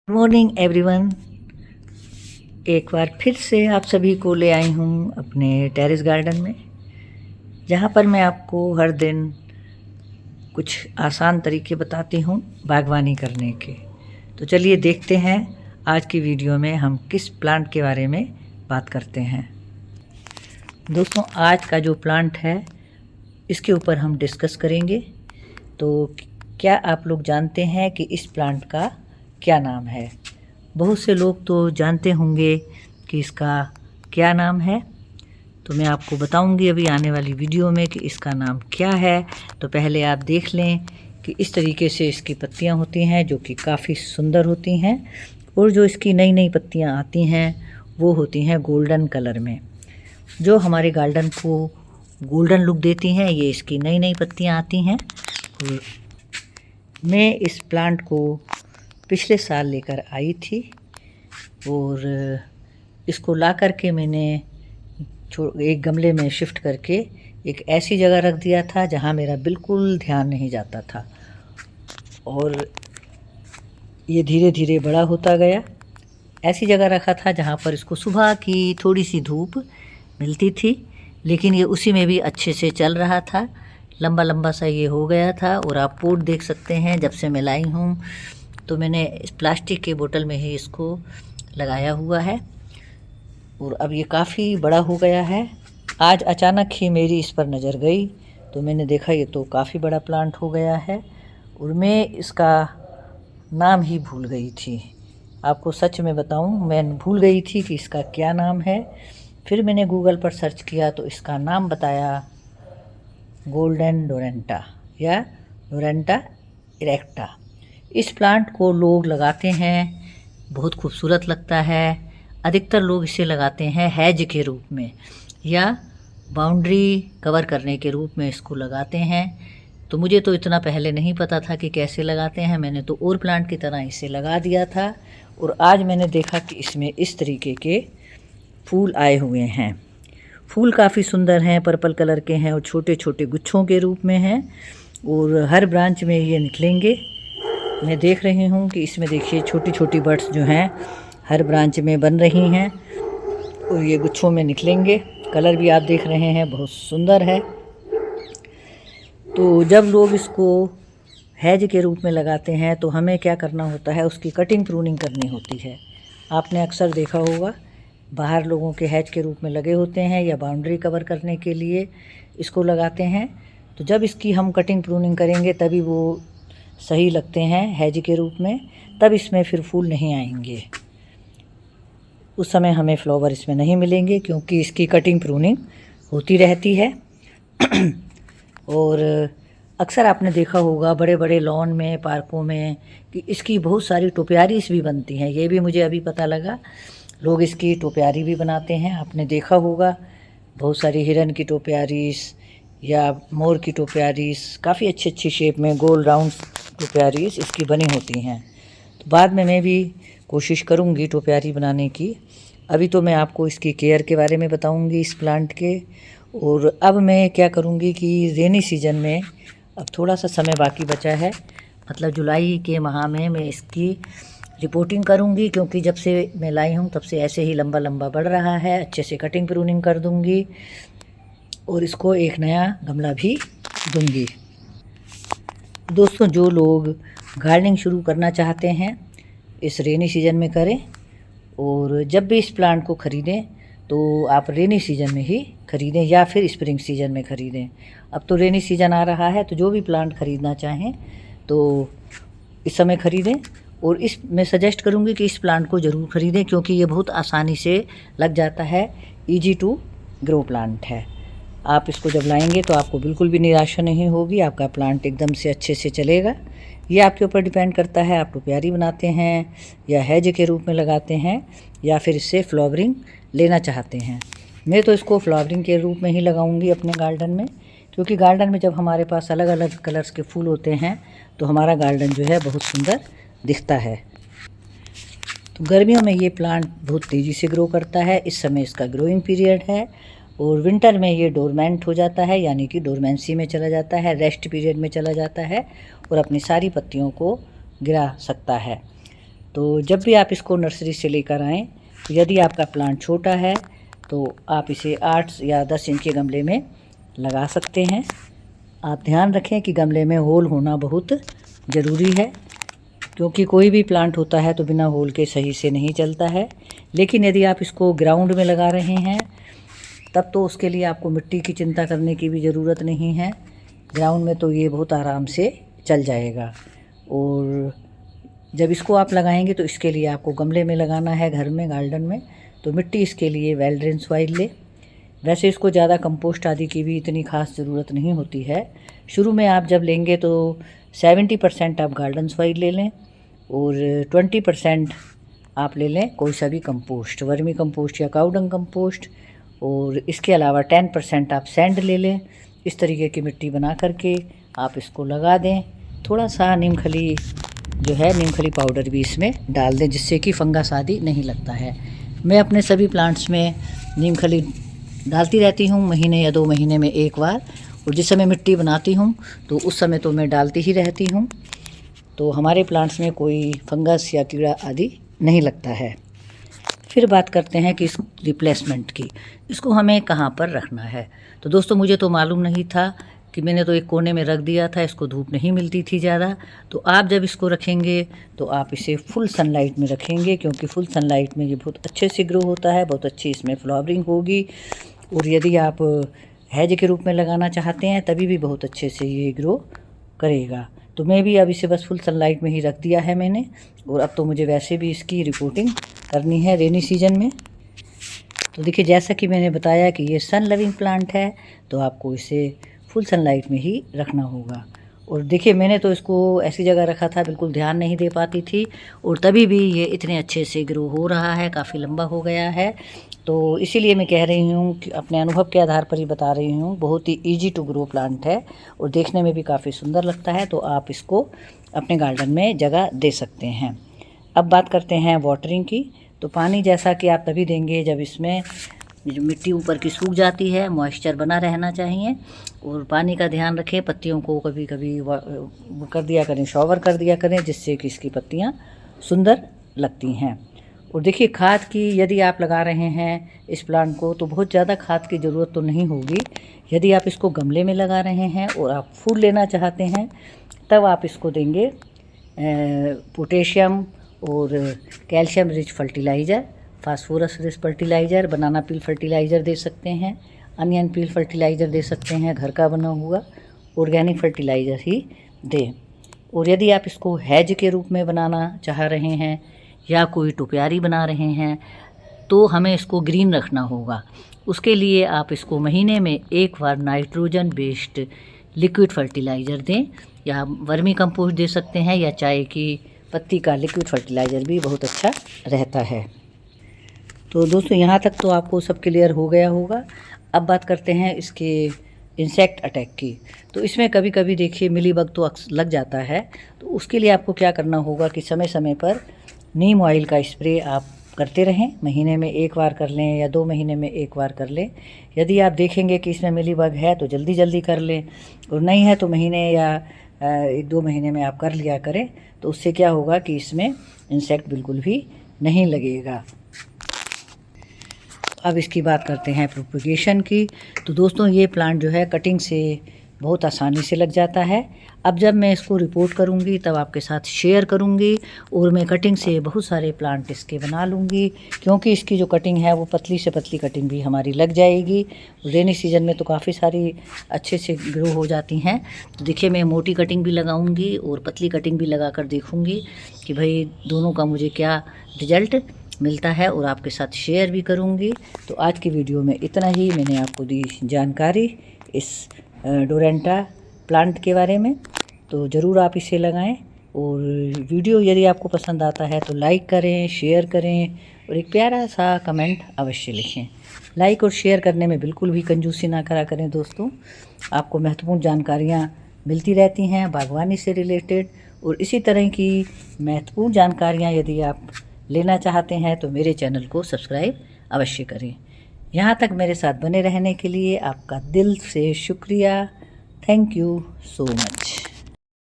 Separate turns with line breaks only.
Good morning everyone. एक बार फिर से आप सभी को ले आई हूँ अपने टेरेस गार्डन में, जहाँ पर मैं आपको हर दिन कुछ आसान तरीके बताती हूँ बागवानी करने के। तो चलिए देखते हैं आज की वीडियो में हम किस प्लांट के बारे में बात करते हैं। दोस्तों, आज का जो प्लांट है इसके ऊपर हम डिस्कस करेंगे। तो क्या आप लोग जानते हैं कि इस प्लांट का क्या नाम है? बहुत से लोग तो जानते होंगे कि इसका क्या नाम है, तो मैं आपको बताऊंगी अभी आने वाली वीडियो में कि इसका नाम क्या है। तो पहले आप देख लें कि इस तरीके से इसकी पत्तियां होती हैं जो कि काफ़ी सुंदर होती हैं, और जो इसकी नई नई पत्तियां आती हैं वो होती हैं गोल्डन कलर में, जो हमारे गार्डन को गोल्डन लुक देती हैं। ये इसकी नई नई पत्तियां आती हैं। और मैं इस प्लांट को पिछले साल लेकर आई थी और इसको ला करके मैंने एक गमले में शिफ्ट करके एक ऐसी जगह रख दिया था जहाँ मेरा बिल्कुल ध्यान नहीं जाता था, और ये धीरे धीरे बड़ा होता गया। ऐसी जगह रखा था जहाँ पर इसको सुबह की थोड़ी सी धूप मिलती थी, लेकिन ये उसी में भी अच्छे से चल रहा था। लंबा लंबा सा ये हो गया था, और आप पोट देख सकते हैं। जब से मैं लाई हूँ तो मैंने इस प्लास्टिक के बोतल में ही इसको लगाया हुआ है, और अब ये काफ़ी बड़ा हो गया है। आज अचानक ही मेरी इस पर नज़र गई तो मैंने देखा ये तो काफ़ी बड़ा प्लांट हो गया है, और मैं इसका नाम ही भूल गई थी। आपको सच में बताऊं, मैं भूल गई थी कि इसका क्या नाम है। फिर मैंने गूगल पर सर्च किया तो इसका नाम बताया गोल्डन डोरेंटा या डोरेंटा इरेक्टा। इस प्लांट को लोग लगाते हैं, बहुत खूबसूरत लगता है। अधिकतर लोग इसे लगाते हैं हैज के रूप में या बाउंड्री कवर करने के रूप में इसको लगाते हैं। तो मुझे तो इतना पहले नहीं पता था कि कैसे लगाते हैं, मैंने तो और प्लांट की तरह इसे लगा दिया था। और आज मैंने देखा कि इसमें इस तरीके के फूल आए हुए हैं। फूल काफ़ी सुंदर हैं, पर्पल कलर के हैं और छोटे छोटे गुच्छों के रूप में हैं, और हर ब्रांच में ये निकलेंगे। मैं देख रही हूँ कि इसमें देखिए छोटी छोटी बड्स जो हैं हर ब्रांच में बन रही हैं, और ये गुच्छों में निकलेंगे। कलर भी आप देख रहे हैं बहुत सुंदर है। तो जब लोग इसको हैज के रूप में लगाते हैं तो हमें क्या करना होता है, उसकी कटिंग प्रूनिंग करनी होती है। आपने अक्सर देखा होगा बाहर लोगों के हैज के रूप में लगे होते हैं या बाउंड्री कवर करने के लिए इसको लगाते हैं। तो जब इसकी हम कटिंग प्रूनिंग करेंगे तभी वो सही लगते हैं हैज के रूप में, तब इसमें फिर फूल नहीं आएंगे। उस समय हमें फ्लावर इसमें नहीं मिलेंगे क्योंकि इसकी कटिंग प्रूनिंग होती रहती है। और अक्सर आपने देखा होगा बड़े बड़े लॉन में, पार्कों में, कि इसकी बहुत सारी टोपियारीस भी बनती हैं। ये भी मुझे अभी पता लगा, लोग इसकी टोपियारी भी बनाते हैं। आपने देखा होगा बहुत सारी हिरन की टोपियारीस या मोर की टोपियारीस, काफ़ी अच्छी अच्छी शेप में गोल राउंड टोपियारीस इसकी बनी होती हैं। तो बाद में मैं भी कोशिश करूँगी टोपियारी बनाने की। अभी तो मैं आपको इसकी केयर के बारे में बताऊँगी इस प्लांट के। और अब मैं क्या करूँगी कि रेनी सीजन में अब थोड़ा सा समय बाकी बचा है, मतलब जुलाई के माह में मैं इसकी रिपोर्टिंग करूँगी, क्योंकि जब से मैं लाई हूँ तब से ऐसे ही लंबा लंबा बढ़ रहा है। अच्छे से कटिंग प्रूनिंग कर दूँगी और इसको एक नया गमला भी दूँगी। दोस्तों, जो लोग गार्डनिंग शुरू करना चाहते हैं इस रेनी सीजन में करें, और जब भी इस प्लांट को ख़रीदें तो आप रेनी सीजन में ही ख़रीदें या फिर स्प्रिंग सीजन में ख़रीदें। अब तो रेनी सीजन आ रहा है, तो जो भी प्लांट ख़रीदना चाहें तो इस समय ख़रीदें। और इस मैं सजेस्ट करूँगी कि इस प्लांट को ज़रूर ख़रीदें, क्योंकि ये बहुत आसानी से लग जाता है, ईजी टू ग्रो प्लांट है। आप इसको जब लाएंगे तो आपको बिल्कुल भी निराशा नहीं होगी, आपका प्लांट एकदम से अच्छे से चलेगा। ये आपके ऊपर डिपेंड करता है, आप टोपियारी बनाते हैं या हैज के रूप में लगाते हैं या फिर इससे फ्लावरिंग लेना चाहते हैं। मैं तो इसको फ्लावरिंग के रूप में ही लगाऊंगी अपने गार्डन में, क्योंकि गार्डन में जब हमारे पास अलग अलग कलर्स के फूल होते हैं तो हमारा गार्डन जो है बहुत सुंदर दिखता है। तो गर्मियों में ये प्लांट बहुत तेज़ी से ग्रो करता है, इस समय इसका ग्रोइंग पीरियड है। और विंटर में ये डोरमेंट हो जाता है, यानी कि डोरमेंसी में चला जाता है, रेस्ट पीरियड में चला जाता है और अपनी सारी पत्तियों को गिरा सकता है। तो जब भी आप इसको नर्सरी से लेकर आएँ, तो यदि आपका प्लांट छोटा है तो आप इसे 8 या 10 इंच के गमले में लगा सकते हैं। आप ध्यान रखें कि गमले में होल होना बहुत ज़रूरी है, क्योंकि कोई भी प्लांट होता है तो बिना होल के सही से नहीं चलता है। लेकिन यदि आप इसको ग्राउंड में लगा रहे हैं तब तो उसके लिए आपको मिट्टी की चिंता करने की भी ज़रूरत नहीं है। ग्राउंड में तो ये बहुत आराम से चल जाएगा। और जब इसको आप लगाएंगे तो इसके लिए आपको गमले में लगाना है, घर में गार्डन में, तो मिट्टी इसके लिए वेल ड्रेन सॉइल ले। वैसे इसको ज़्यादा कंपोस्ट आदि की भी इतनी खास ज़रूरत नहीं होती है। शुरू में आप जब लेंगे तो 70% आप गार्डन सॉइल ले लें और 20% आप ले लें कोई सा भी कंपोस्ट, वर्मी कंपोस्ट या काऊ डंग कंपोस्ट, और इसके अलावा 10% आप सैंड ले लें। इस तरीके की मिट्टी बना करके आप इसको लगा दें। थोड़ा सा नीमखली जो है, नीमखली पाउडर भी इसमें डाल दें, जिससे कि फंगस आदि नहीं लगता है। मैं अपने सभी प्लांट्स में नीमखली डालती रहती हूँ, महीने या 2 महीने में एक बार। और जिस समय मिट्टी बनाती हूँ तो उस समय तो मैं डालती ही रहती हूँ, तो हमारे प्लांट्स में कोई फंगस या कीड़ा आदि नहीं लगता है। फिर बात करते हैं कि इस रिप्लेसमेंट की, इसको हमें कहाँ पर रखना है। तो दोस्तों, मुझे तो मालूम नहीं था कि मैंने तो एक कोने में रख दिया था, इसको धूप नहीं मिलती थी ज़्यादा। तो आप जब इसको रखेंगे तो आप इसे फुल सनलाइट में रखेंगे, क्योंकि फुल सनलाइट में ये बहुत अच्छे से ग्रो होता है, बहुत अच्छी इसमें फ्लावरिंग होगी। और यदि आप हैज के रूप में लगाना चाहते हैं तभी भी बहुत अच्छे से ये ग्रो करेगा। तो मैं भी अब इसे बस फुल सनलाइट में ही रख दिया है मैंने। और अब तो मुझे वैसे भी इसकी रिपोर्टिंग करनी है रेनी सीजन में। तो देखिए, जैसा कि मैंने बताया कि ये सन लविंग प्लांट है, तो आपको इसे फुल सनलाइट में ही रखना होगा। और देखिए, मैंने तो इसको ऐसी जगह रखा था, बिल्कुल ध्यान नहीं दे पाती थी, और तभी भी ये इतने अच्छे से ग्रो हो रहा है, काफ़ी लंबा हो गया है। तो इसीलिए मैं कह रही हूँ कि अपने अनुभव के आधार पर ही बता रही हूँ, बहुत ही ईजी टू ग्रो प्लांट है और देखने में भी काफ़ी सुंदर लगता है। तो आप इसको अपने गार्डन में जगह दे सकते हैं। अब बात करते हैं वाटरिंग की। तो पानी जैसा कि आप तभी देंगे जब इसमें जो मिट्टी ऊपर की सूख जाती है, मॉइस्चर बना रहना चाहिए। और पानी का ध्यान रखें, पत्तियों को कभी कभी कर दिया करें, शॉवर कर दिया करें, जिससे कि इसकी पत्तियां सुंदर लगती हैं। और देखिए, खाद की यदि आप लगा रहे हैं इस प्लांट को तो बहुत ज़्यादा खाद की ज़रूरत तो नहीं होगी। यदि आप इसको गमले में लगा रहे हैं और आप फूल लेना चाहते हैं तब आप इसको देंगे पोटेशियम और calcium rich fertilizer, phosphorus rich fertilizer, banana peel fertilizer दे सकते हैं, अनियन पील फर्टिलाइज़र दे सकते हैं, घर का बना हुआ ऑर्गेनिक फर्टिलाइज़र ही दें। और यदि आप इसको हैज के रूप में बनाना चाह रहे हैं या कोई टोपियारी बना रहे हैं तो हमें इसको ग्रीन रखना होगा। उसके लिए आप इसको महीने में एक बार नाइट्रोजन बेस्ड लिक्विड फर्टिलाइज़र दें, या वर्मी कंपोस्ट दे सकते हैं, या चाय की पत्ती का लिक्विड फर्टिलाइज़र भी बहुत अच्छा रहता है। तो दोस्तों, यहाँ तक तो आपको सब क्लियर हो गया होगा। अब बात करते हैं इसके इंसेक्ट अटैक की। तो इसमें कभी कभी देखिए मिलीबग तो लग जाता है, तो उसके लिए आपको क्या करना होगा कि समय समय पर नीम ऑयल का स्प्रे आप करते रहें। महीने में एक बार कर लें या 2 महीने में एक बार कर लें। यदि आप देखेंगे कि इसमें मिलीबग है तो जल्दी जल्दी कर लें, और नहीं है तो महीने या 1-2 महीने में आप कर लिया करें। तो उससे क्या होगा कि इसमें इंसेक्ट बिल्कुल भी नहीं लगेगा। अब इसकी बात करते हैं प्रोपगेशन की। तो दोस्तों, ये प्लांट जो है कटिंग से बहुत आसानी से लग जाता है। अब जब मैं इसको रिपोर्ट करूंगी तब आपके साथ शेयर करूंगी, और मैं कटिंग से बहुत सारे प्लांट इसके बना लूँगी, क्योंकि इसकी जो कटिंग है वो पतली से पतली कटिंग भी हमारी लग जाएगी। रेनी सीजन में तो काफ़ी सारी अच्छे से ग्रो हो जाती हैं। तो देखिए, मैं मोटी कटिंग भी लगाऊंगी और पतली कटिंग भी लगा कर देखूँगी कि भाई दोनों का मुझे क्या रिजल्ट मिलता है, और आपके साथ शेयर भी करूँगी। तो आज की वीडियो में इतना ही। मैंने आपको दी जानकारी इस डोरेंटा प्लांट के बारे में, तो ज़रूर आप इसे लगाएं। और वीडियो यदि आपको पसंद आता है तो लाइक करें, शेयर करें और एक प्यारा सा कमेंट अवश्य लिखें। लाइक और शेयर करने में बिल्कुल भी कंजूसी ना करा करें दोस्तों। आपको महत्वपूर्ण जानकारियाँ मिलती रहती हैं बागवानी से रिलेटेड, और इसी तरह की महत्वपूर्ण जानकारियाँ यदि आप लेना चाहते हैं तो मेरे चैनल को सब्सक्राइब अवश्य करें। यहाँ तक मेरे साथ बने रहने के लिए आपका दिल से शुक्रिया। Thank you so much.